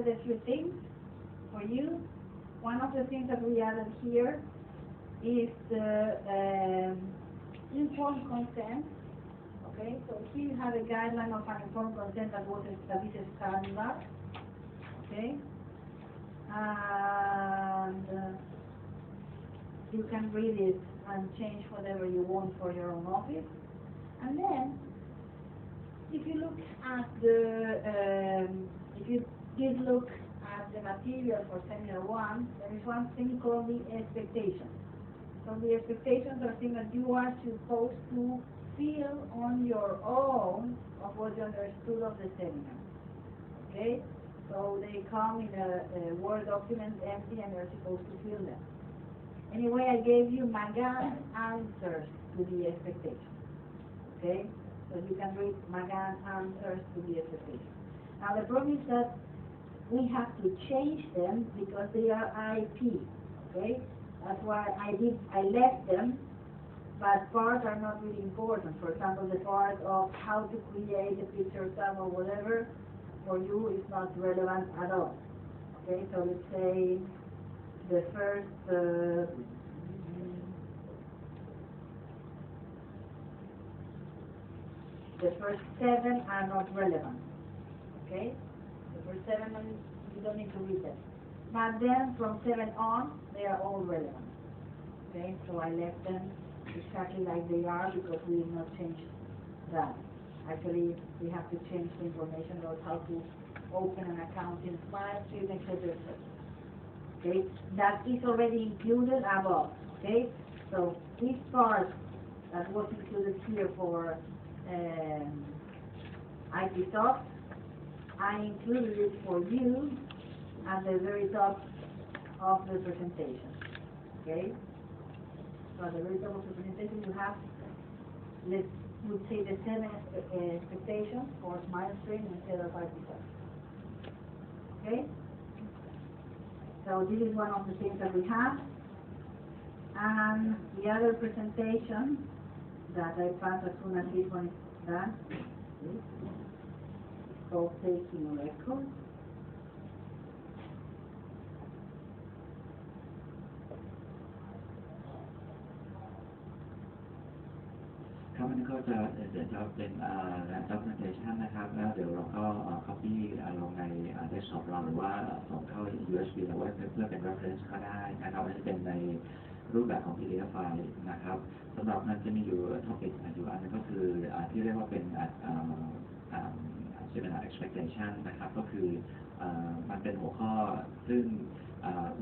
added a few things for you. One of the things that we added here is the informed consent. Okay, so here you have a guideline of an informed consent that is standard. Okay, and you can read it and change whatever you want for your own office. And then, if you look at the, if you did look at the material for Seminar 1, there is one thing called the expectations. So the expectations are things that you are supposed to feel on your own of what you understood of the seminar. Okay? So they come in a Word document empty and you're supposed to fill them. Anyway, I gave you Magan answers to the expectations. Okay? So you can read Magan answers to the expectations. Now the problem is that we have to change them because they are IP. Okay? That's why I left them, but parts are not really important. For example, the part of how to create a picture tab or whatever, for you is not relevant at all. Okay, so let's say the first seven are not relevant. Okay, the first 7 you don't need to read them. But then from 7 on, they are all relevant. Okay, so I left them exactly like they are because we did not change that. Actually, we have to change the information about how to open an account in Smartstream, etc. Okay, that is already included above. Okay, so this part that was included here for IPsoft, I included it for you at the very top of the presentation. Okay, so at the very top of the presentation you have, let's would say, the 7 expectations for Smartstream instead of IPsoft. Okay, so this is one of the things that we have, and the other presentation that I pass as soon as this one is done is called Taking Records.ครับมันก็จะเดี๋ยวจะเป็นdocumentation นะครับแล้วเดี๋ยวเราก็copy ลงใน desktop เราหรือว่าส่งเข้า USB หรือว่าเพื่อเป็น reference ก็ได้นะครับและจะเป็นในรูปแบบของ PDF ไฟล์นะครับสำหรับนั้นจะมีอยู่ topic อยู่อันนึงก็คือที่เรียกว่าเป็น seminar expectation นะครับก็คือมันเป็นหัวข้อซึ่ง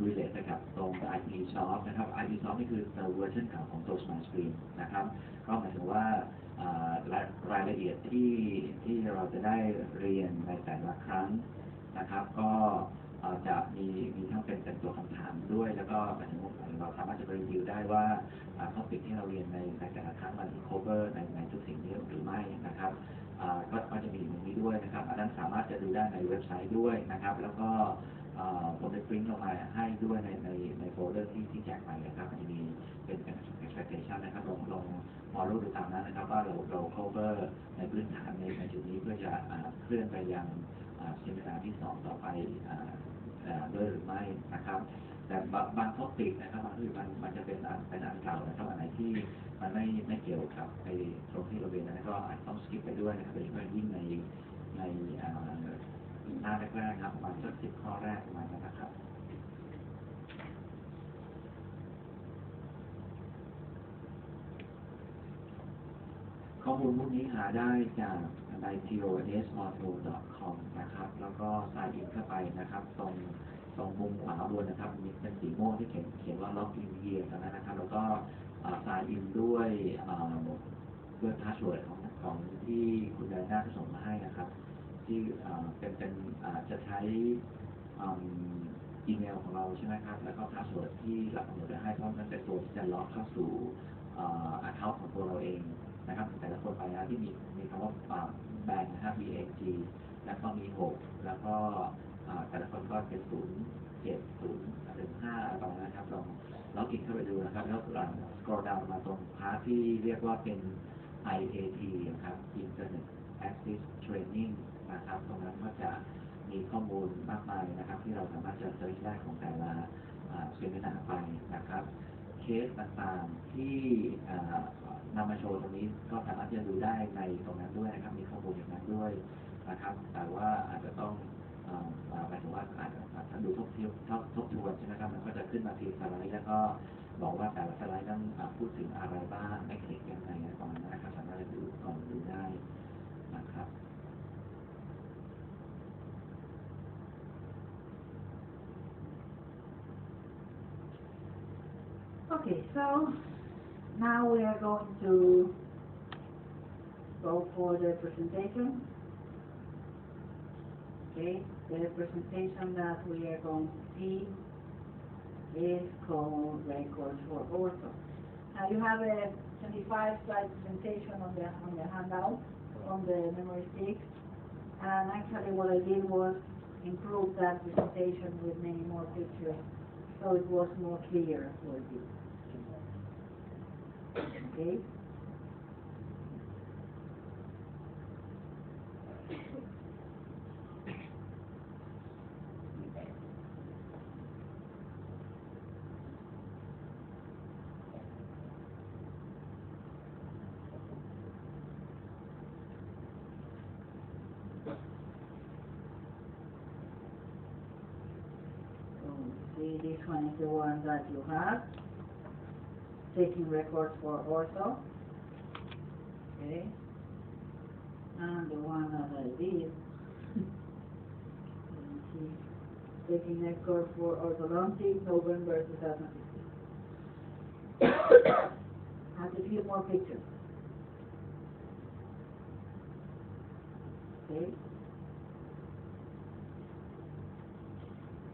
relate กับตรง IPsoft นะครับ IPsoft นี่คือเวอร์ชันเก่าของตัว Smartstream นะครับก็หมายถึงว่ารายละเอียดที่เราจะได้เรียนในแต่ละครั้งนะครับก็จะมีทั้งเป็นตัวคำถามด้วยแล้วก็หมายถึงเราสามารถจะรีวิวได้ว่าtopic ที่เราเรียนในแต่ละครั้งมัน cover ในทุกสิ่งนี้หรือไม่นะครับก็จะมีอย่างนี้ด้วยนะครับอันนั้นสามารถจะดูได้ในเว็บไซต์ด้วยนะครับแล้วก็ผมได้ปริ้นลงมาให้ด้วยในโฟลเดอร์ที่แจกไปนะครับมันจะมีเป็น expectation นะครับลองfollow ดูตามนั้นนะครับว่าเรา cover ในพื้นฐานในจุดนี้เพื่อจะเคลื่อนไปยังเซมินาร์ที่2ต่อไปด้วยหรือไม่นะครับแต่บางท็อปิกนะครับบางที่มันจะเป็นอันเก่านะครับอันไหนที่มันไม่เกี่ยวกับไอ้ตรงที่เราเรียนนั้นก็อาจต้อง skip ไปด้วยนะครับโดยเฉพาะยิ่งในหน้าแรกๆครับประมาณสัก10 ข้อแรกประมาณนั้นนะครับข้อมูลพวกนี้หาได้จากใน tosauto.com นะครับแล้วก็ sign in เข้าไปนะครับตรงมุมขวาบนนะครับมีเป็นสีม่วงที่เขียนว่า login here ตรงนั้นนะครับแล้วก็sign inด้วยpassword ของที่คุณไดน่าส่งมาให้นะครับที่เป็นจะใช้อีเมลของเราใช่ไหมครับแล้วก็พาสเวิร์ดที่เรากำหนดไว้ให้เพราะมันเป็นตัวที่จะล็อกเข้าสู่account ของตัวเราเองนะครับแต่ละคนไปนะที่มีคำว่าแบงค์นะครับ BAG แล้วก็มี6แล้วก็แต่ละคนก็เป็น0 7 0 ถึง5ประมาณนั้นครับลองล็อกอินเข้าไปดูนะครับแล้วscroll down มาตรงพาร์ทที่เรียกว่าเป็น IAT นะครับ Internet Access Training นะครับตรงนั้นก็จะ มีข้อมูลมากมายนะครับที่เราสามารถจะเซิร์ชได้ของแต่ละเซมินาร์ไปนะครับเคสต่างๆที่นำมาโชว์ตรงนี้ก็สามารถจะดูได้ในตรงนั้นด้วยนะครับมีข้อมูลอย่างนั้นด้วยนะครับแต่ว่าอาจจะต้องหมายถึงว่าอาจจะดูทบทวนใช่ไหมครับมันก็จะขึ้นมาทีสไลด์แล้วก็บอกว่าแต่ละสไลด์ต้องพูดถึงอะไรบ้างให้คลิกยังไงประมาณนั้นนะครับสามารถจะดูก่อนดูได้นะครับ Okay, so now we are going to go for the presentation. Okay, the presentation that we are going to see is called Records for Ortho. Now you have a 25-slide presentation on the handout, on the memory stick, and actually what I did was improve that presentation with many more pictures, so it was more clear for you. Okay. See, this one is the one that you have, taking records for ortho. Okay. And the one that I did, taking record for orthodontic November 2016. Has a few more pictures. Okay.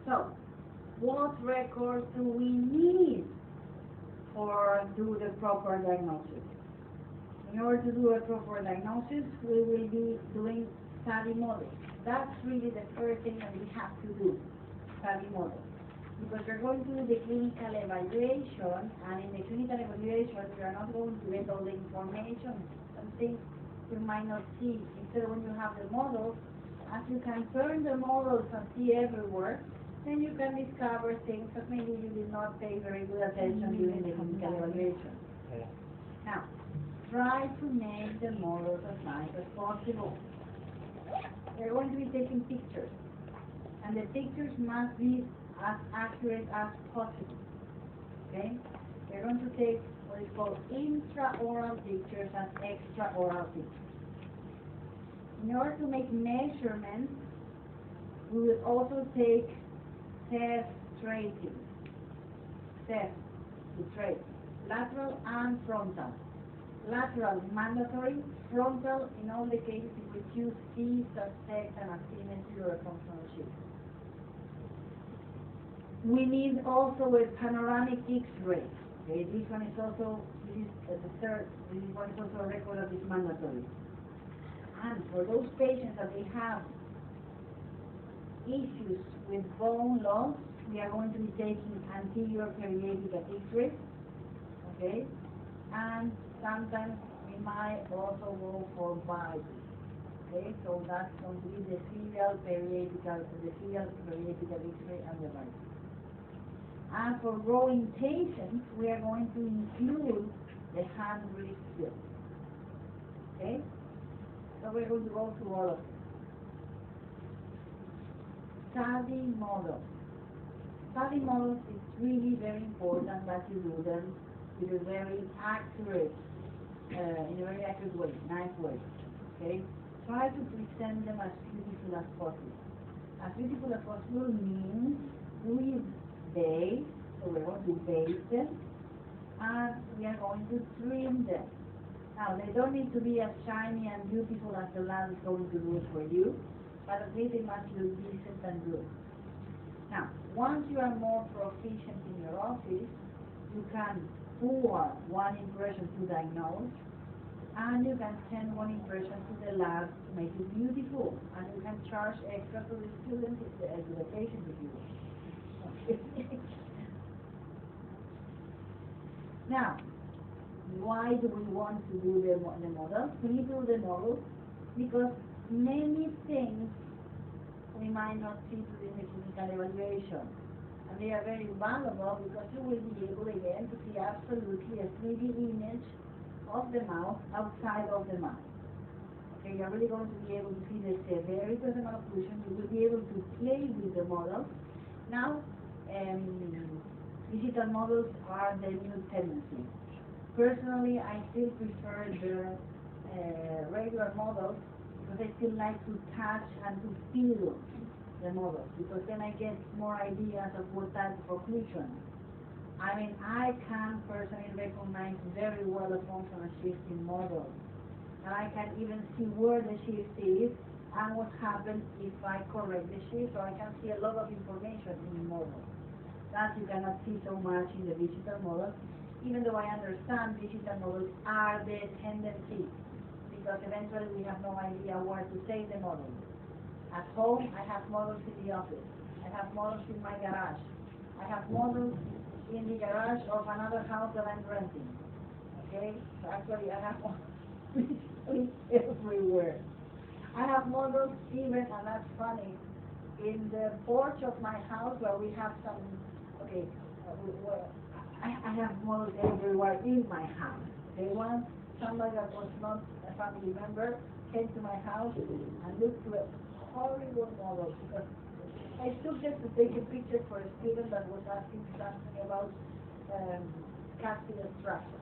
So, what records do we need for do the proper diagnosis? In order to do a proper diagnosis, we will be doing study models. That's really the first thing that we have to do, study models. Because we're going to do the clinical evaluation, and in the clinical evaluation, we are not going to get all the information, some things you might not see. Instead, when you have the models, as you can turn the models and see everywhere, then you can discover things that maybe you did not pay very good attention during the clinical evaluation. Now, try to make the models as nice as possible. They're going to be taking pictures, and the pictures must be as accurate as possible. Okay? They're going to take what is called intraoral pictures and extraoral pictures. In order to make measurements, we will also take test tracing. Test to trace lateral and frontal. Lateral mandatory, frontal in all the cases in which you see suspect an asymmetry or a functional shift. We need also a panoramic X-ray. Okay, this one is also, this is the third, this one is also a record that is mandatory. And for those patients that they have issues with bone loss, we are going to be taking anterior periapical X-ray. Okay, and sometimes we might also go for biopsy. Okay, so that's going to be the serial periapical X-ray and the biopsy. And for growing patients, we are going to include the hand wrist skill. Okay, so we're going to go through all of it. Study models. Study models is really very important that you do them in a very accurate, way, nice way. Okay? Try to present them as beautiful as possible. As beautiful as possible means with base, so we're going to base them, and we are going to trim them. Now, they don't need to be as shiny and beautiful as the lab is going to do it for you, but at least they must look decent and good. Now, once you are more proficient in your office, you can forward one impression to diagnose, and you can send one impression to the lab to make it beautiful, and you can charge extra to the student, to the patient if you want. Now, why do we want to do the models? We do the models because many things we might not see it in the clinical evaluation. And they are very valuable because you will be able again to see absolutely a 3D image of the mouth outside of the mouth. Okay, you're really going to be able to see the severity of the malocclusion. You will be able to play with the models. Now, digital models are the new tendency. Personally, I still prefer the regular models because I still like to touch and to feel the models, because then I get more ideas of what type of occlusion. I mean, I can personally recognize very well a functional shift in models, and I can even see where the shift is and what happens if I correct the shift, so I can see a lot of information in the model that you cannot see so much in the digital models, even though I understand digital models are the tendency, because eventually we have no idea where to take the model. At home, I have models in the office. I have models in my garage. I have models in the garage of another house that I'm renting. Okay? So actually, I have models everywhere. I have models even, and that's funny, in the porch of my house where we have some, okay, I have models everywhere in my house. Okay? Once somebody that was not a family member came to my house and looked to it. Horrible models, because I took just to take a picture for a student that was asking something about casting extraction,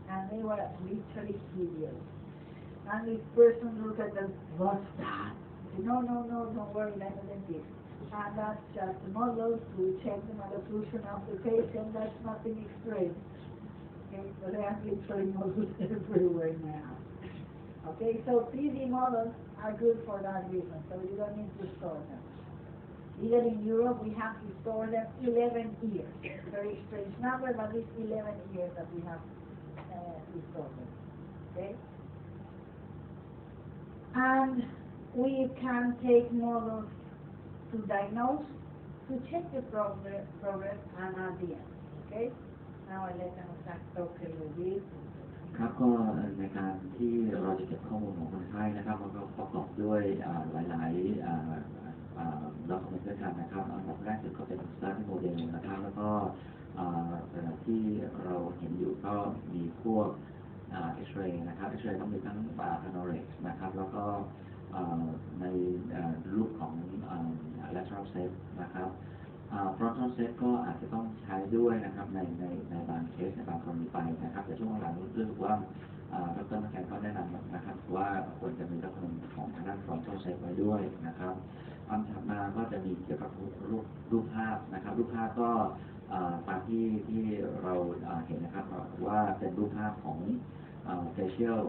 and they were literally hideous. And this person looked at them, what's that? No, don't worry, I'm a dentist. And that's just a model to check the malocclusion of the patient. That's nothing extreme. Okay, so they have literally models everywhere in my house. Okay, so 3D models are good for that reason, so you don't need to store them. Even in Europe, we have to store them 11 years. Very strange number, but it's 11 years that we have to store them. Okay? And we can take models to diagnose, to check the progress, and at the end. Okay? Now I let Anastasia talk a little bit. ครับก็ในการที่เราจะเก็บข้อมูลของคนไข้นะครับมันก็ประกอบด้วยหลายๆ document ด้วยกันนะครับอันดับแรกสุดก็เป็น study model นะครับแล้วก็ที่เราเห็นอยู่ก็มีพวกX-ray นะครับ X-ray ต้องมีทั้งpanoramic นะครับแล้วก็ในรูปของlateral set นะครับ frontal set ก็อาจจะต้องใช้ด้วยนะครับในบางเคสในบางกรณีไปนะครับแต่ช่วงหลังรู้สึกว่าดร.มาแกนก็แนะนำนะครับว่าควรจะมีลักษณะของทางด้าน frontal set ไว้ด้วยนะครับอันถัดมาก็จะมีเกี่ยวกับรูปภาพนะครับรูปภาพก็ตามที่เราเห็นนะครับว่าเป็นรูปภาพของfacial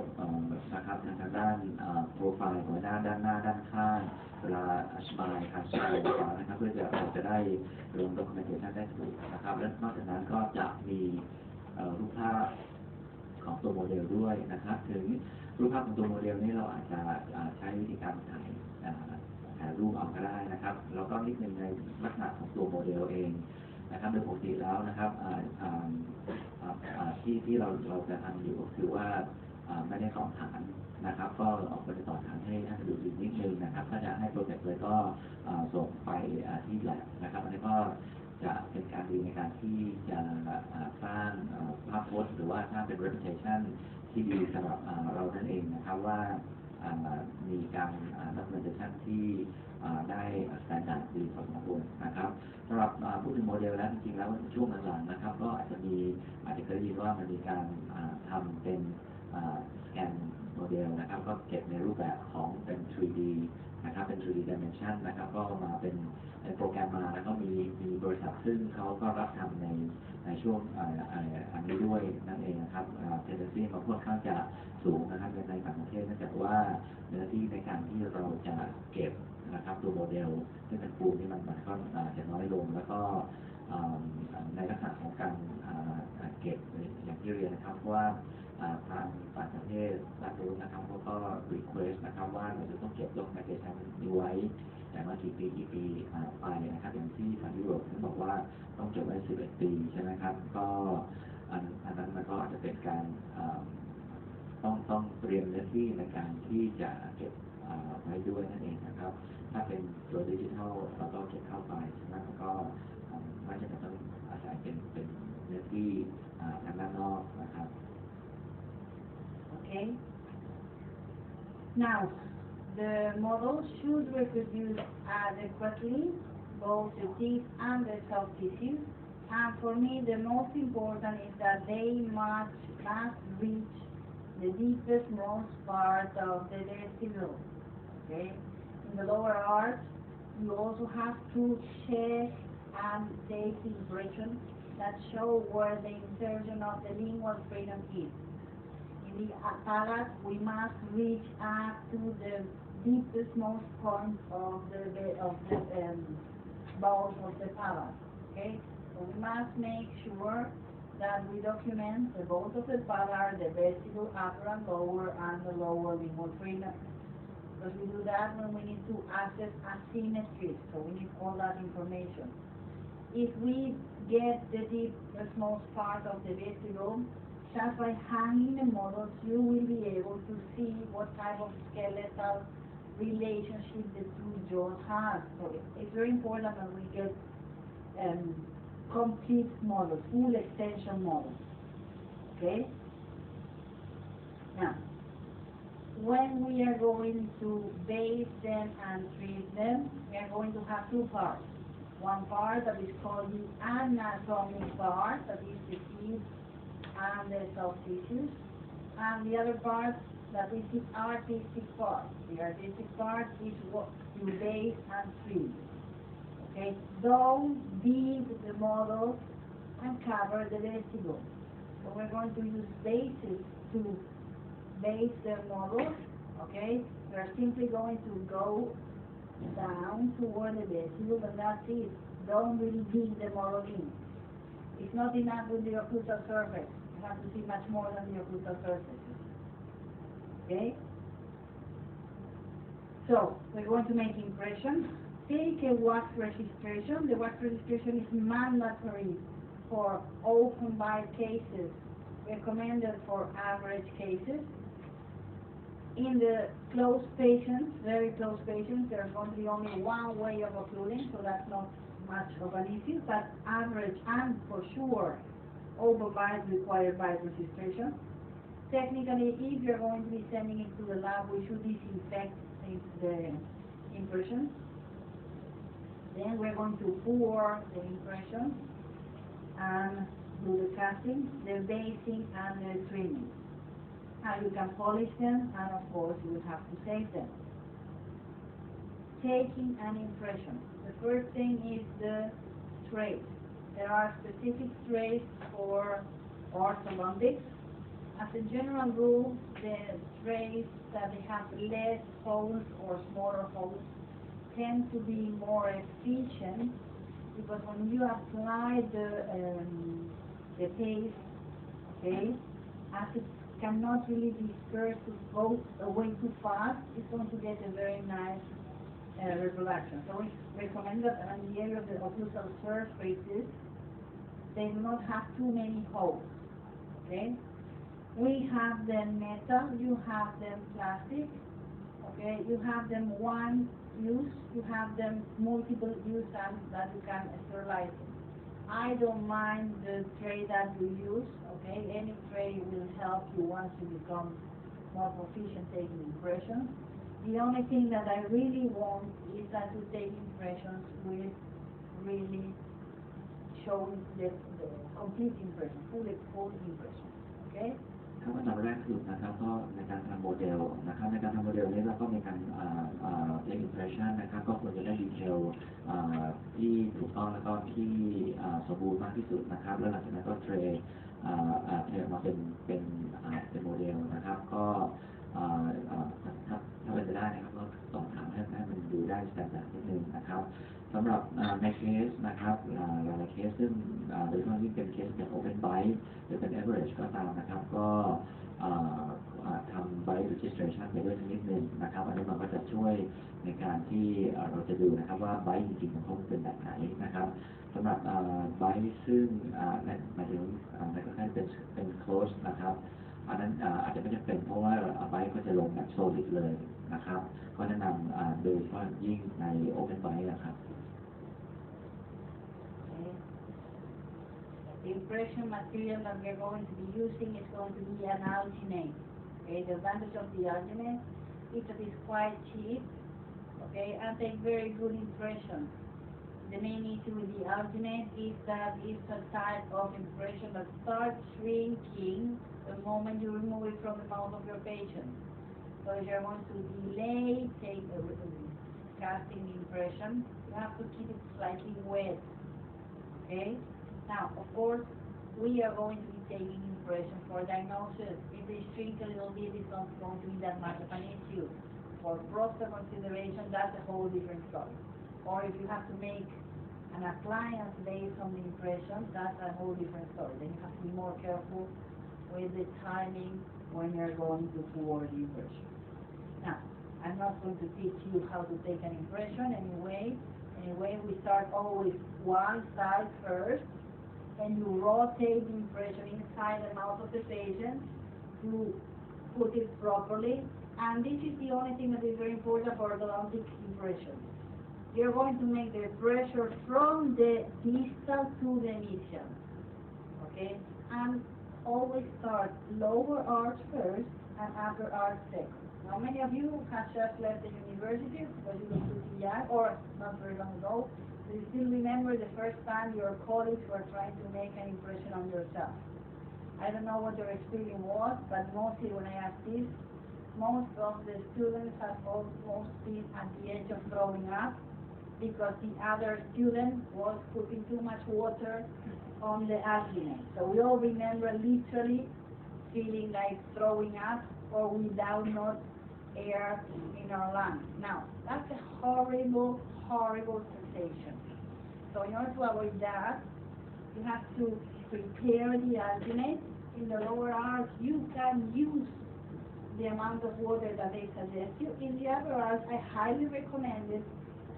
นะครับทางด้านโปรไฟล์ของด้านหน้าด้านข้างเวลาสมายครับสมายนะครับเพื่อเราจะได้ลง documentation ได้ถูกนะครับและนอกจากนั้นก็จะมีรูปภาพของตัวโมเดลด้วยนะครับถึงรูปภาพของตัวโมเดลนี้เราอาจจะใช้วิธีการถ่ายรูปเอาก็ได้นะครับแล้วก็นิดนึงในลักษณะของตัวโมเดลเองนะครับโดยปกติแล้วนะครับที่เราจะทำอยู่ก็คือว่าไม่ได้ต่อฐานนะครับก็ออกไปต่อฐานให้ดูอีกนิดนึงนะครับถ้าจะให้โปรเจกต์เลยก็ส่งไปที่แลบนะครับอันนี้ก็จะเป็นการดีในการที่จะสร้างภาพพจน์หรือว่าสร้างเป็น reputation ที่ดีสำหรับเรานั่นเองนะครับว่ามีการ documentation ที่ได้ standard ดีพอสมควรนะครับสำหรับพูดถึงโมเดลแล้วจริงๆแล้วช่วงหลังๆนะครับก็อาจจะเคยได้ยินว่ามันมีการทำเป็นสแกนโมเดลนะครับก็เก็บในรูปแบบของเป็น 3D นะครับเป็น 3D dimension นะครับก็มาเป็นโปรแกรมมาแล้วก็มีบริษัทซึ่งเขาก็รับทำในช่วงอันนี้ด้วยนั่นเองนะครับเทนเดนซี่มาค่อนข้างจะสูงนะครับในต่างประเทศเนื่องจากว่าเนื้อที่ในการที่เราจะเก็บนะครับตัวโมเดลที่เป็นปูนที่มันก็จะน้อยลงแล้วก็ในลักษณะของการเก็บอย่างที่เรียนนะครับว่าทางต่างประเทศด้านนู้นนะครับเขาก็ request นะครับว่าเราจะต้องเก็บ documentation นี้ไว้แต่ว่ากี่ปีไปนะครับอย่างที่ทางยุโรปเขาบอกว่าต้องเก็บไว้11 ปีใช่ไหมครับก็อันนั้นมันก็อาจจะเป็นการต้องเตรียมเนื้อที่ในการที่จะเก็บ ไว้ด้วยนั่นเองนะครับถ้าเป็นตัวดิจิทัลเราก็เก็บเข้าไปแล้วก็ไม่จำเป็นต้องอาศัยเป็นเนื้อที่ทางด้านนอกนะครับ Okay. Now, the model should reproduce adequately both the deep and the soft tissues. And for me, the most important is that they must reach the deepest, most part of the vestibule. Okay. In the lower arch, you also have to check and take the impression that show where the insertion of the lingual freedom is. In the palate, we must reach up to the deepest, most point of the bowl of the palate. Okay, so we must make sure that we document the both of the palate, the vestibule, upper and the lower lingual freedom. Because we do that when we need to access asymmetry, so we need all that information. If we get the deepest, most part of the vestibule, just by hanging the models, you will be able to see what type of skeletal relationship the two jaws have. So it's very important that we get complete models, full extension models. Okay? Now, when we are going to base them and treat them, we are going to have two parts. One part that is called the anatomic part, that is the teeth and the soft tissues, and the other part that is the artistic part. The artistic part is what you base and treat. Okay, don't beat the model and cover the vestibule. So we're going to use bases to base the model. Okay, we're simply going to go down toward the vestibule, and that's it. Don't really dig the model in. It's not enough with the occlusal surface. You have to see much more than the occlusal surface. Okay? So, we're going to make impressions. Take a wax registration. The wax registration is mandatory for open bite cases, recommended for average cases. In the close patients, very close patients, there's going to be only one way of occluding, so that's not much of an issue, but average and for sure open bite require bite registration. Technically, if you're going to be sending it to the lab, we should disinfect the impressions. Then we're going to pour the impression and do the casting, the basing, and the trimming. And you can polish them, and of course you will have to save them. Taking an impression. The first thing is the trace. There are specific trays for orthodontics. As a general rule, the trays that they have less holes or smaller holes tend to be more efficient, because when you apply the paste, okay, as it cannot really disperse to go away too fast, it's going to get a very nice reproduction. So we recommend that in the area of the occlusal surfaces, they do not have too many holes. Okay? We have them metal, you have them plastic, okay? You have them one use, you have them multiple use, and that you can sterilize them. I don't mind the tray that you use, okay? Any tray will help you once you become more proficient taking impressions. The only thing that I really want is that you take impressions with really showing the complete impression, full impression, okay? ขั้นตอนแรกคือนะครับก็ในการทำโมเดลนะครับในการทำโมเดลนี้เราก็มีการtake impression นะครับก็ควรจะได้ดีเทลที่ถูกต้องแล้วก็ที่สมบูรณ์มากที่สุดนะครับแล้วหลังจากนั้นก็เทรดออกมาเป็นโมเดลนะครับก็ถ้าเป็นไปได้นะครับก็ต้องทำให้มันดูได้สแตนดาร์ดนิดนึงนะครับสำหรับในเคสนะครับหลายๆเคสซึ่งโดยเฉพาะที่เป็นเคสแบบ open bite หรือเป็น average ก็ตามนะครับก็ทำ bite registration ไปด้วยนิดนึงนะครับอันนี้มันก็จะช่วยในการที่เราจะดูนะครับว่า bite จริงๆของเขาเป็นแบบไหนนะครับสำหรับ bite ซึ่งหมายถึงในกรณีเป็น close นะครับอันนั้นอาจจะไม่จำเป็นเพราะว่า bite ก็จะลงแบบ solid เลย นะครับก็แนะนำโดยเฉพาะยิ่งใน Open Bite นะครับ Okay. The impression material that we are going to be using is going to be an alginate. Okay, the advantage of the alginate is that it's quite cheap, okay, and take very good impression. The main issue with the alginate is that it's a type of impression that starts shrinking the moment you remove it from the mouth of your patient. So if you're going to delay casting the impression, you have to keep it slightly wet. Okay? Now, of course, we are going to be taking impression for diagnosis. If they shrink a little bit, it's not going to be that much of an issue. For prostate consideration, that's a whole different story. Or if you have to make an appliance based on the impression, that's a whole different story. Then you have to be more careful with the timing when you're going to pour the impression. Now, I'm not going to teach you how to take an impression anyway. Anyway, we start always one side first, and you rotate the impression inside the mouth of the patient to put it properly. And this is the only thing that is very important for orthodontic impression. You're going to make the pressure from the distal to the medial. Okay? And always start lower arch first and upper arch second. Now, many of you have just left the university because you were too young or not very long ago. So you still remember the first time your colleagues were trying to make an impression on yourself. I don't know what your experience was, but mostly when I ask this, most of the students have almost been at the edge of throwing up because the other student was putting too much water on the alginate. So we all remember literally feeling like throwing up or without not air in our lungs. Now, that's a horrible, horrible sensation. So in order to avoid that, you have to prepare the alginate. In the lower arch, you can use the amount of water that they suggest you. In the upper arch, I highly recommend it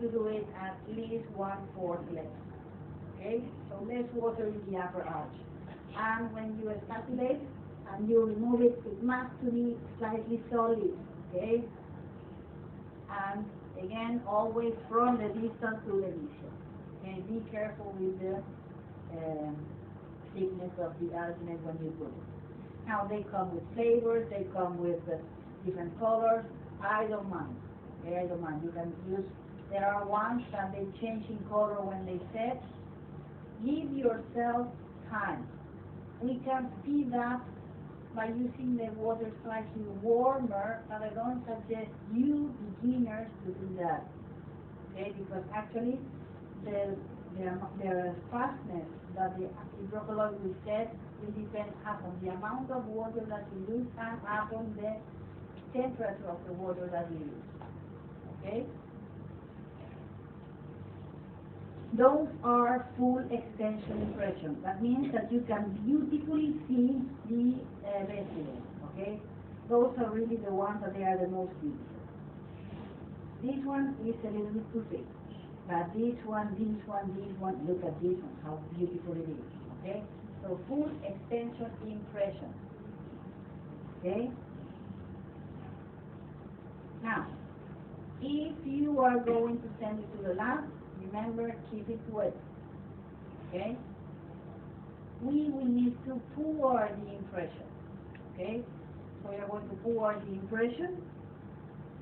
to do it at least 1/4 less. Okay? So less water in the upper arch. And when you spatulate and you remove it, it must be slightly solid. Okay? And again, always from the distance to the medial. Okay? Be careful with the thickness of the alginate when you put it. Now they come with flavors, they come with different colors. I don't mind. Okay, I don't mind. You can use. There are ones that they change in color when they set. Give yourself time. We can speed up by using the water slightly warmer, but I don't suggest you beginners to do that. Okay, because actually the fastness that the hydrocolloid will set will depend upon the amount of water that you use and upon the temperature of the water that you use. Okay? Those are full extension impressions. That means that you can beautifully see the vessel. Okay? Those are really the ones that they are the most beautiful. This one is a little bit too thick. But this one, look at this one, how beautiful it is. Okay? So full extension impression. Okay? Now, if you are going to send it to the lab, remember, keep it wet. Okay? We will need to pour the impression. Okay? So we are going to pour the impression,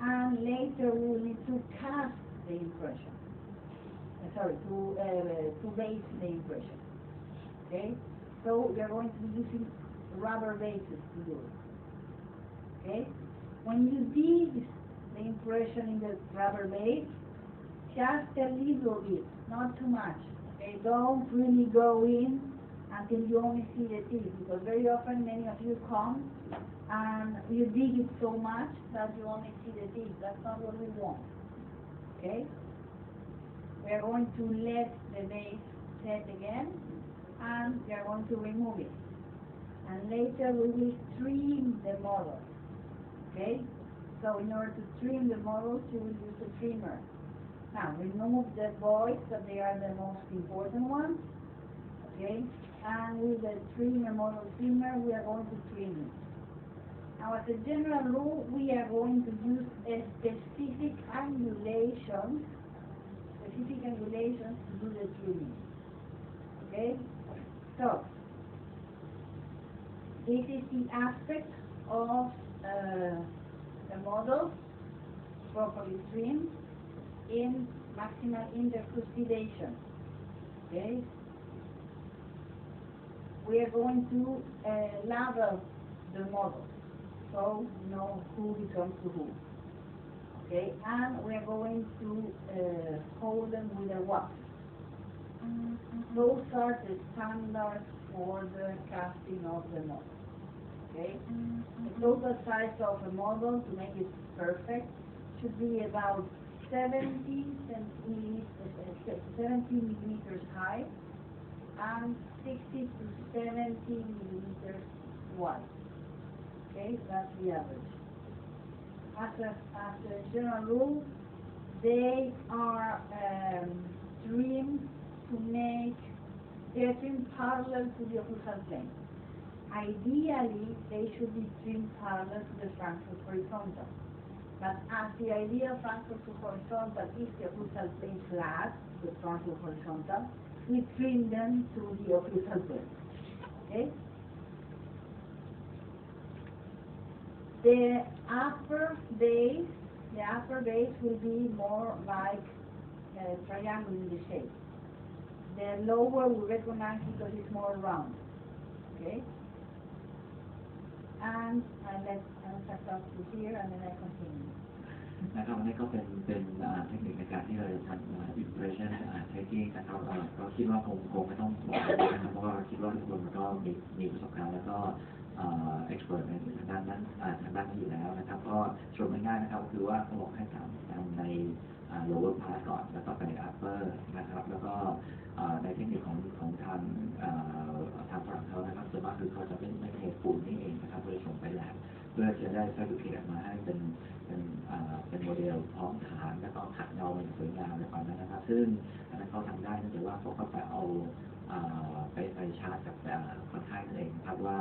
and later we will need to cast the impression. To base the impression. Okay? So we are going to be using rubber bases to do it. Okay? When you dig the impression in the rubber base, just a little bit, not too much. Okay? Don't really go in until you only see the teeth, because very often many of you come and you dig it so much that you only see the teeth. That's not what we want. Okay? We are going to let the base set again, and we are going to remove it. And later we will trim the model. Okay? So in order to trim the models, you will use a trimmer. Now remove the voids, that they are the most important ones. Okay? And with the trimmer, model trimmer, we are going to trim it. Now, as a general rule, we are going to use a specific angulations to do the trimming. Okay? So, this is the aspect of the model properly trimmed in maximal intercrustidation. Okay? We are going to label the model, so we know who belongs to who. Okay, and we are going to hold them with a wax. Those are the standards for the casting of the model. Okay, the total size of a model to make it perfect should be about 70 millimeters high and 60 to 70 millimeters wide. Okay, that's the average. As a general rule, they are trimmed they're trimmed parallel to the occlusal plane. Ideally, they should be trimmed parallel to the Frankfurt horizontal. But as the ideal Frankfurt to horizontal is the occlusal plane flat, the Frankfurt horizontal, we trim them to the occlusal plane. Okay? The upper base will be more like a triangle in the shape. The lower we recognize because it's more round. Okay? And let's start to here and then I continue. นะครับอันนี้ก็เป็นเทคนิคในการที่เราจะทำ impression taking นะครับก็คิดว่าคงไม่ต้องบอกนะครับเพราะว่าคิดว่าทุกคนก็มีประสบการณ์แล้วก็expert ในทางด้านนั้นอยู่แล้วนะครับก็ชวนง่ายๆนะครับคือว่าเขาบอกให้ทำใน lower part ก่อนแล้วก็ไป upper นะครับแล้วก็ในเทคนิคของทางฝรั่งเขานะครับส่วนมากคือเขาจะไม่เทปูนนี่เองนะครับเลยส่งไปแลบเพื่อจะได้ certificate มาให้เป็นโมเดลพร้อมฐานแล้วก็ขัดเงาอย่างสวยงามในความนั้นนะครับซึ่งอันนั้นเขาทำได้เนื่องจากว่าเขาก็ไปเอาไปชาร์จกับคนไข้นั่นเองนะครับว่า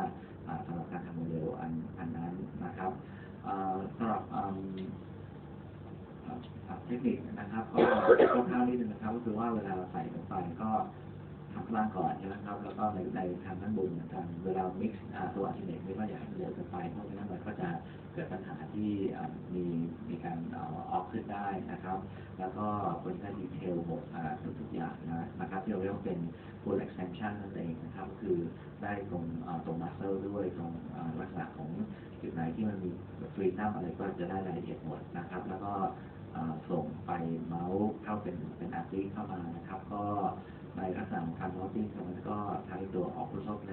สำหรับการทำโมเดลอันนั้นนะครับสำหรับเทคนิคนะครับก็คร่าวๆนิดนึงนะครับก็คือว่าเวลาเราใส่ลงไปก็ทำข้างล่างก่อนใช่ไหมครับแล้วก็ในทางด้านบนเหมือนกันเวลา mix ตัวอะซิเนตไม่ว่าอยากให้มันเร็วเกินไปเพราะฉะนั้นมันก็จะเกิดปัญหาที่มีการออกขึ้นได้นะครับแล้วก็คนที่ดีเทลหมดทุกอย่างนะครับที่เราเรียกว่าเป็น full extension นั่นเองนะครับคือได้ตรง muscle ด้วยตรงลักษณะของจุดไหนที่มันมีฟรีนัมอะไรก็จะได้รายละเอียดหมดนะครับแล้วก็ส่งไปเมาส์เข้าเป็นอาร์ติเข้ามานะครับก็ในลักษณะของการมอสติ้งมันก็ใช้ตัวออกรูปทรงเ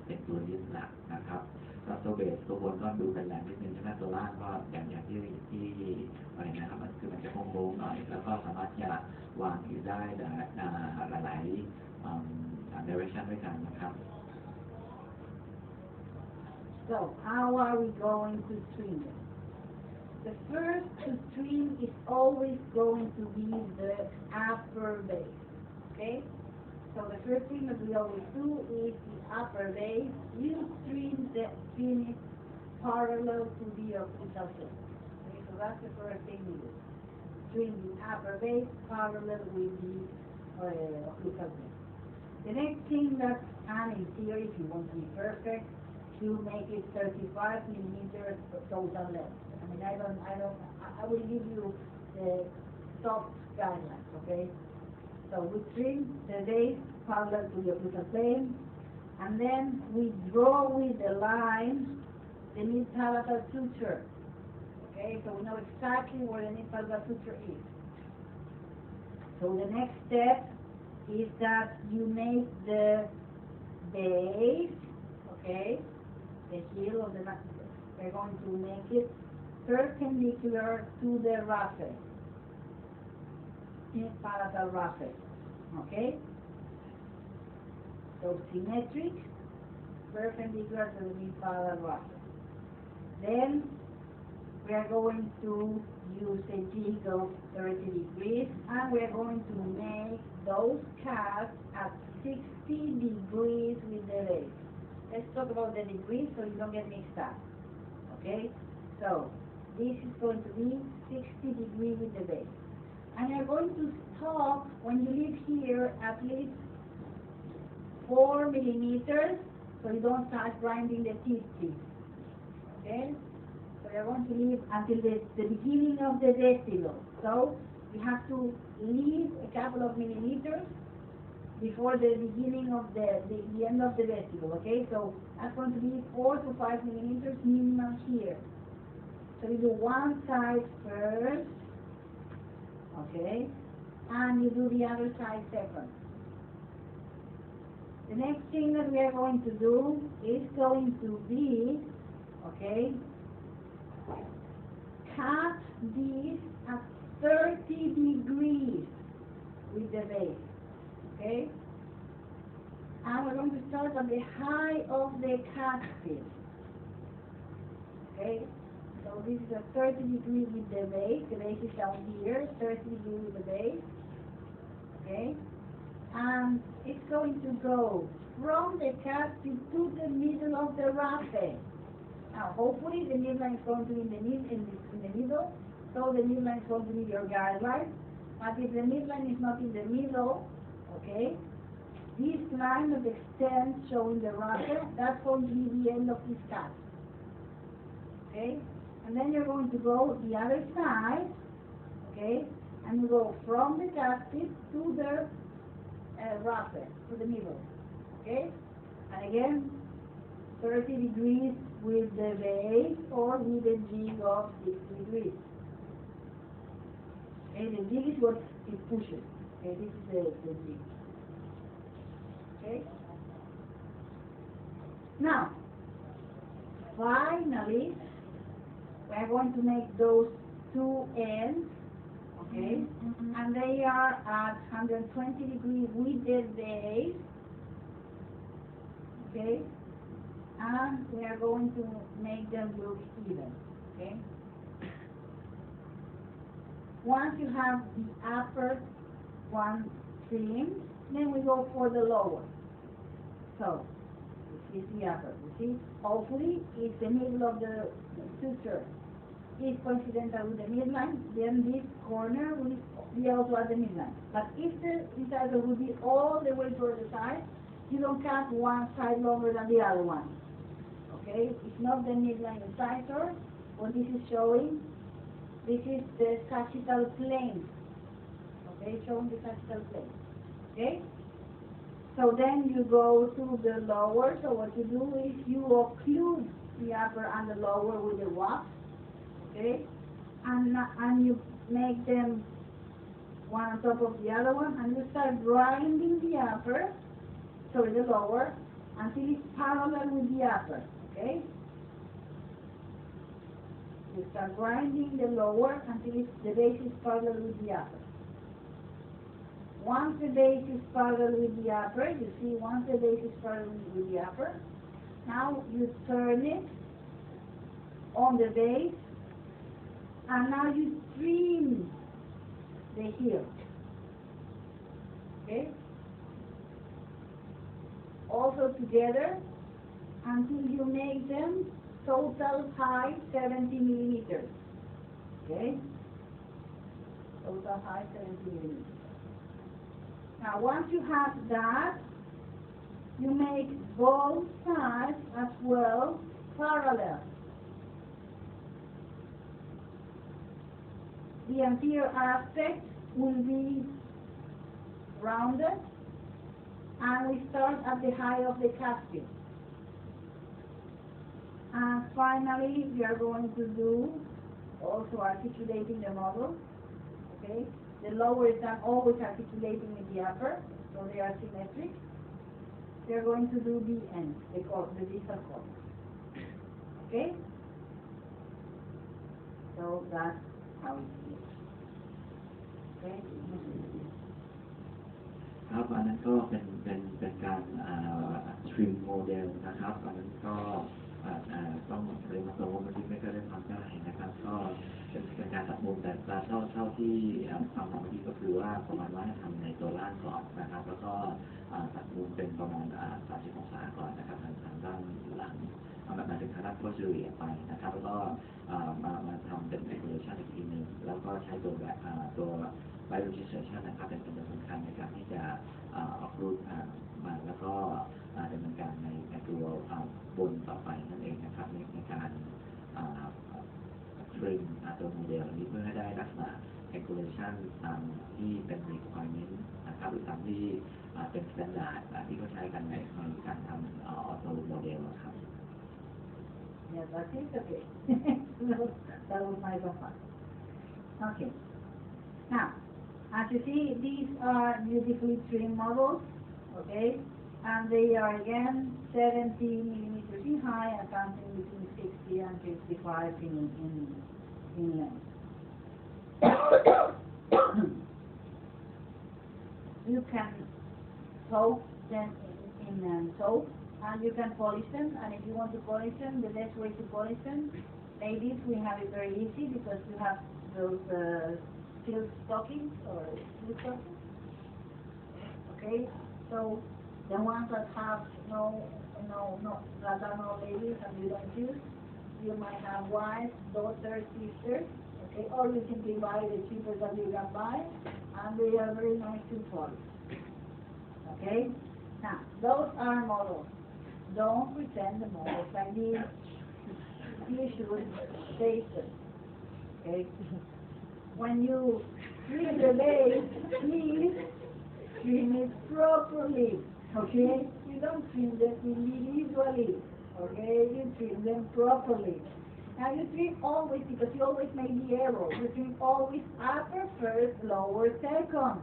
ป็นตัวยึดหลักนะครับแล้วตัวเบสตัวบนก็ดูเป็นแหลมนิดนึงใช่ไหมตัวล่างก็อย่างที่อะไรนะครับมันคือมันจะโค้งๆหน่อยแล้วก็สามารถจะวางอยู่ได้หลายdirection ด้วยกันนะครับ So, how are we going to trim them? The first to trim is always going to be the upper base. Okay? So the first thing that we always do is the upper base. You trim the finish parallel to the occlusal plane. Okay, so that's the first thing we do. Trim the upper base parallel with the occlusal plane. The next thing that can, in theory, if you want to be perfect, you make it 35 millimeters total length. I mean, I will give you the soft guidelines, okay? So we trim the base parallel to the occlusal plane, and then we draw with the line the mid-palatal suture. Okay, so we know exactly where the mid-palatal suture is. So the next step is that you make the base, okay, the heel of the maxillary. We're going to make it perpendicular to the raphe, mid-palatal raphe, okay? So symmetric, perpendicular to the mid-palatal raphe. Then we are going to use a jig of 30 degrees, and we are going to make those cuts at 60 degrees with the base. Let's talk about the degrees so you don't get mixed up. Okay? So, this is going to be 60 degrees with the base. And you're going to stop when you leave here at least 4 millimeters, so you don't start grinding the teeth, please. Okay? So you're going to leave until the beginning of the vestibule. So you have to leave a couple of millimeters before the beginning of the end of the vestibule. Okay? So that's going to be 4 to 5 millimeters minimum here. So you do one side first, okay, and you do the other side second. The next thing that we are going to do is going to be, okay, cut this at 30 degrees with the base, okay? And we're going to start at the high of the cuspid, okay? So this is a 30 degrees with the base is down here, 30 degrees with the base, okay? And it's going to go from the cuspid to the middle of the raphe. Now, hopefully the midline is going to be in the middle, so the midline is going to be your guideline. But if the midline is not in the middle, okay, this line that extends showing the raphe, that's going to be the end of this cut. Okay? And then you're going to go the other side, okay, and you go from the cuspid to the raphe, to the middle, okay? And again, 30 degrees with the base or with a jig of 60 degrees. Okay, the jig is what it pushes. Okay, this is the jig. Okay? Now, finally, we are going to make those two ends, okay? And they are at 120 degrees with the base, okay? And we are going to make them look even, okay? Once you have the upper one trimmed, then we go for the lower. So, this is the upper, you see? Hopefully, if the middle of the suture is coincidental with the midline, then this corner will be also at the midline. But if the incisor will be all the way toward the side, you don't cut one side longer than the other one. Okay? It's not the midline incisor. What this is showing, this is the sagittal plane. Okay? Showing the sagittal plane. Okay? So then you go to the lower. So what you do is you occlude the upper and the lower with the wax. Okay? And you make them one on top of the other one, and you start grinding the upper, sorry, the lower, until it's parallel with the upper. Okay? You start grinding the lower until the base is parallel with the upper. Once the base is parallel with the upper, you see, once the base is parallel with the upper, now you turn it on the base, and now you trim the heel. Okay? Also together until you make them total height 70 millimeters. Okay? Total height 70 millimeters. Now once you have that, you make both sides as well parallel. The anterior aspect will be rounded, and we start at the height of the cuspid. And finally, we are going to do also articulating the model. Okay, the lower is done always articulating with the upper, so they are symmetric. We are going to do the end, the distal corner. Okay, so that's how it is. Okay. ครับอันนั้นก็เป็นการทริมโมเดลนะครับอันนั้นก็ต้องเรียนมาตรงว่ามันไม่ก็ได้ทำได้นะครับก็เป็นการตัดมุมแต่เท่าที่ฟังมาเมื่อกี้ก็คือว่าประมาณว่าให้ทำในตัวล่างก่อนนะครับแล้วก็ตัดมุมเป็นประมาณ30 องศาก่อนนะครับทางด้านหลัง มาถึงทางด้านโคเฉลี่ยไปนะครับแล้วก็มาทำเป็น calculation อีกทีหนึ่งแล้วก็ใช้ตัวแบบตัว value registration นะครับเป็นตัวสำคัญในการที่จะออกรูปมาแล้วก็ดำเนินการในตัวบนต่อไปนั่นเองนะครับในการตรึงตัวโมเดลนี้เพื่อให้ได้ลักษณะ calculation ตามที่เป็น requirement นะครับหรือตามที่เป็น standard ที่เขาใช้กันในการทำauto model ครับ Yeah, that's it. Okay. That was my profile. Okay. Now, as you see, these are beautifully trimmed models. Okay, and they are again 70 millimeters in height and something between 60 and 55 in length. You can soak them in soap, and you can polish them. And if you want to polish them, the best way to polish them, ladies, we have it very easy because you have those silk stockings or silk stockings. Okay, so the ones that have that are no ladies and you don't use, you might have wives, daughters, sisters. Okay, or you simply buy the cheapest that you can buy, and they are very nice to polish. Okay, now those are models. Don't pretend the models like this. You should taste them. Okay, when you trim the base, please trim it properly. Okay, you don't trim them individually. Okay, you trim them properly. Now you trim always, because you always make the error, you trim always upper first, lower second.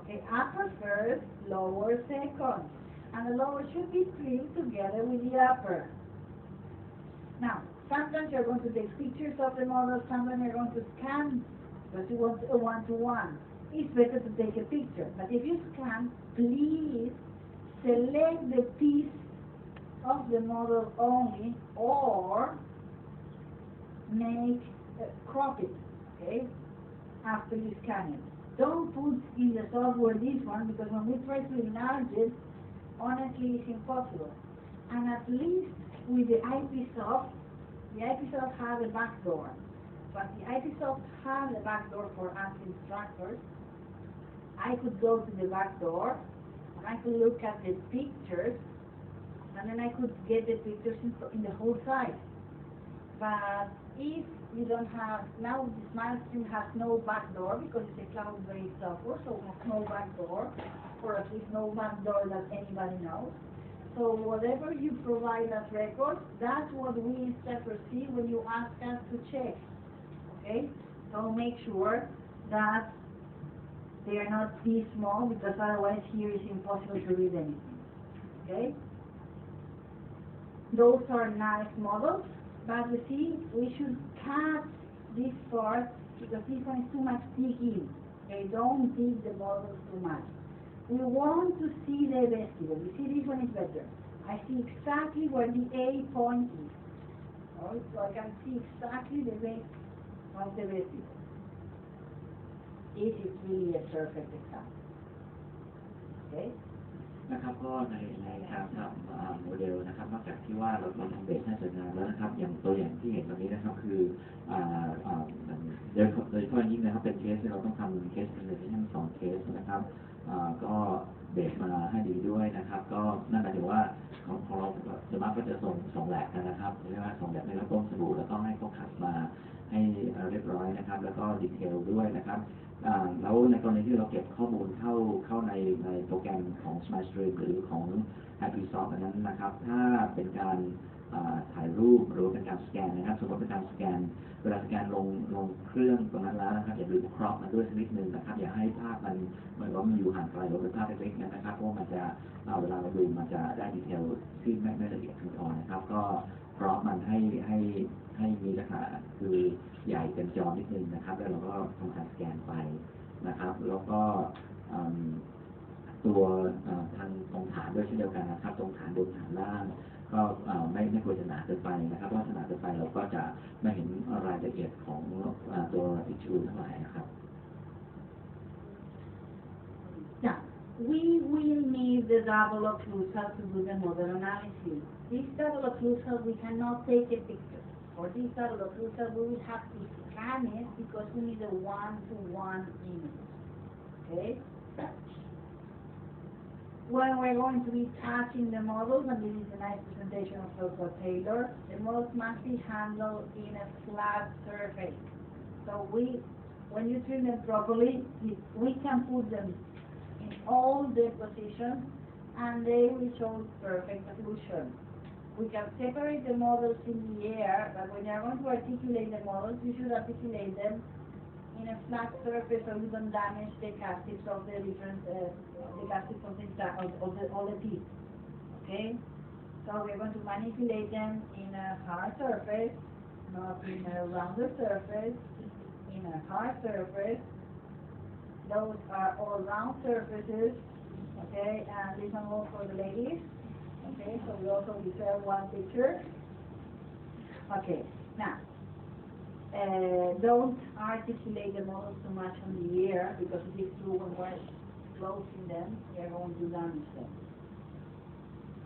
Okay, upper first, lower second. And the lower should be trimmed together with the upper. Now, sometimes you're going to take pictures of the model, sometimes you're going to scan, because you want a one-to-one. It's better to take a picture. But if you scan, please select the piece of the model only, or crop it, okay, after you scan it. Don't put in the software this one, because when we try to enlarge it, honestly it's impossible. And at least with the IPsoft has a backdoor. But the IPsoft has a backdoor for us instructors. I could go to the backdoor and I could look at the pictures, and then I could get the pictures in the whole site. But if you don't have, now the SmileStream has no backdoor because it's a cloud-based software, so it has no backdoor, or at least no backdoor that anybody knows. So whatever you provide as records, that's what we inspectors see when you ask us to check. Okay? So make sure that they are not this small, because otherwise here is impossible to read anything. Okay? Those are nice models. But you see, we should cut this part because this one is too much digging. Okay, don't dig the models too much. We want to see the vestibule. You see, this one is better. I see exactly where the A point is. Right? So I can see exactly the base of the vestibule. This is really a perfect example. Okay? นะครับก็ในการทำโมเดลนะครับนอกจากที่ว่าเราทำเบสให้สวยงามแล้วนะครับอย่างตัวอย่างที่เห็นตรงนี้นะครับคือโดยเฉพาะยิ่งนะครับเป็นเคสที่เราต้องทำเคสเป็นเลยที่ทั้ง2เคสนะครับก็เบสมาให้ดีด้วยนะครับก็นั่นหมายถึงว่าของเราจะมักก็จะส่งแลกนะครับเรียกว่าส่งแลกในระบบสบู่แล้วก็ให้เขาคัดมาให้เรียบร้อยนะครับแล้วก็ดีเทลด้วยนะครับแล้วในกรณีที่เราเก็บข้อมูลเข้าในโปรแกรมของ SmileStream หรือของ IPsoft นั้นนะครับถ้าเป็นการถ่ายรูปหรือเป็นการสแกนนะครับสมมติเป็นการสแกนเวลาสแกนลงเครื่องตรงนั้นแล้วนะครับอย่าลืมครอปมันด้วยสักนิดนึงนะครับอย่าให้ภาพมันเหมือนว่ามันอยู่ห่างไกลหรือเป็นภาพเล็กๆนะครับเพราะมันจะเวลาเราดูมันจะได้ดีเทลที่ไม่ละเอียดเพียงพอนะครับก็ครอปมันให้มีลักษณะคือใหญ่เป็นจอนิดนึงนะครับแล้วเราก็ทำการสแกนไปนะครับแล้วก็ตัวทางตรงฐานด้วยเช่นเดียวกันนะครับตรงฐานบนฐานล่างก็ไม่ควรจะหนาเกินไปนะครับเพราะหนาเกินไปเราก็จะไม่เห็นรายละเอียดของตัวอิชชูทั้งหลายนะครับ we will need the double occlusal to do the model analysis. This double occlusal, we cannot take a picture. For this double occlusal, we will have to scan it because we need a one-to-one image. Okay? When we're going to be touching the models, and this is a nice presentation of Dr. Taylor, the models must be handled in a flat surface. So when you trim them properly, we can put them in all the positions and they will show perfect occlusion. We can separate the models in the air, but when you're going to articulate the models, you should articulate them in a flat surface so you don't damage the castings of the different, the castings of all the teeth. Okay? So we're going to manipulate them in a hard surface, not in a rounded surface, in a hard surface. Those are all round surfaces, okay, and this one goes for the ladies, okay, so we also reserve one picture. Okay, now, don't articulate the models too much on the air, because it is true when we're closing them, they're going to damage them.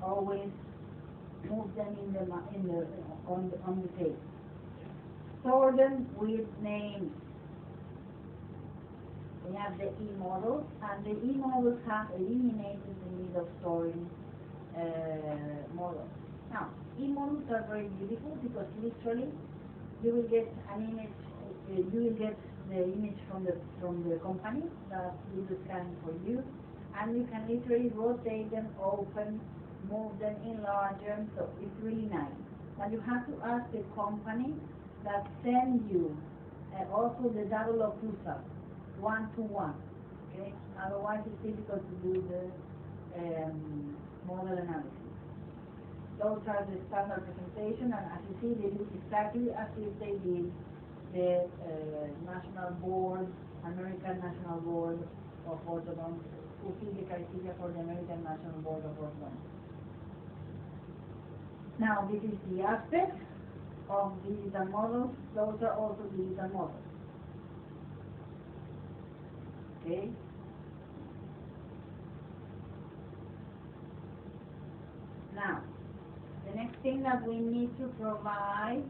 Always move them on the tape. Store them with names. We have the E-models, and the E-models have eliminated the need of storing models. Now, E-models are very beautiful because literally you will get an image, you will get the image from the company that will do scanning for you, and you can literally rotate them, open, move them, enlarge them, so it's really nice. But you have to ask the company that send you also the double occlusal, one-to-one, okay? Otherwise it's difficult to do the model analysis. Those are the standard presentation, and as you see, they look exactly as if they did the National Board, American National Board of Orthodontics, who fill the criteria for the American National Board of Orthodontics. Now, this is the aspect of digital models. Those are also digital models. Okay? Now, the next thing that we need to provide